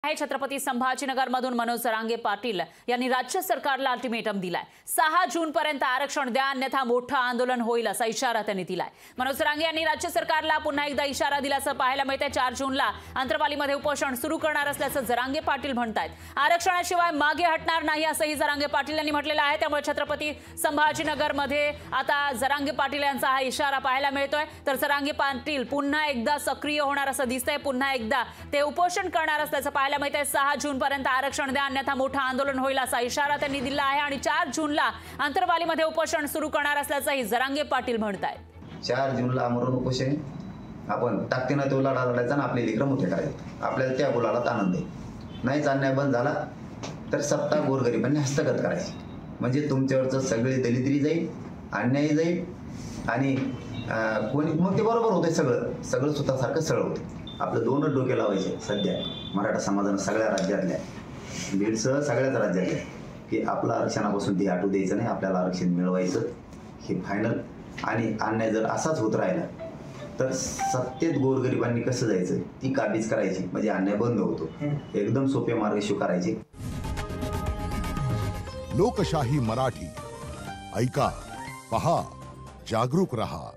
छत्रपती संभाजीनगरमधून मनोज जरांगे पाटील यांनी राज्य सरकारला अल्टिमेटम दिलाय। 6 जून पर्यंत आरक्षण द्या, अन्यथा मोठं आंदोलन होईल असा इशारा त्यांनी दिलाय। मनोज जरांगे यांनी राज्य सरकारला पुन्हा एकदा इशारा दिल्याचं पाहायला मिळतंय। 4 जूनला अंतरवालीमध्ये उपोषण सुरू करणार असल्याचं जरांगे पाटील म्हणतायत। आरक्षणाशिवाय मागे हटणार नाही असंही जरांगे पाटील यांनी म्हटलेलं आहे। त्यामुळे छत्रपती संभाजीनगरमध्ये आता जरांगे पाटील यांचा हा इशारा पाहायला मिळतोय। तर जरांगे पाटील पुन्हा एकदा सक्रिय होणार असं दिसतंय। पुन्हा एकदा ते उपोषण करणार असल्याचं 6 जून पर्यंत आरक्षण द्या, अन्यथा मोठं आंदोलन होईल असा इशारा त्यांनी दिला आहे। आणि 4 जूनला अंतरवालीमध्ये उपोषण सुरू करणार असल्याचंही जरांगे पाटील म्हणतायत। 4 जूनला आमरण उपोषण आपण ताकदीने तो लढा लढायचा आणि आपले लेकरं मोठे करायचे। आपल्याला त्या गुलालात आनंद आहे। नाहीच अन्याय बंद झाला तर सत्ता गोरगरिबांनी हस्तगत करायची, म्हणजे तुमच्यावरचं सगळे दलितरी जाईल, अन्याय जाईल आणि कोणी मग ते बरोबर होते। सगळं स्वतःसारखं सरळ होते। आपलं 2 डोके लावायचे सध्या मराठा समाजानं सगळ्या राज्यातल्या, बीडसह सगळ्याच राज्यातल्या, की आपलं आरक्षणापासून ते हटू द्यायचं नाही, आपल्याला आरक्षण मिळवायचं हे फायनल। आणि अन्याय जर असाच होत राहिला तर सत्तेत गोरगरिबांनी कसं जायचं ती काबीज करायची, म्हणजे अन्याय बंद होतो। एकदम सोपे मार्ग स्वीकारायचे। लोकशाही मराठी ऐका, पहा, जागरूक रहा।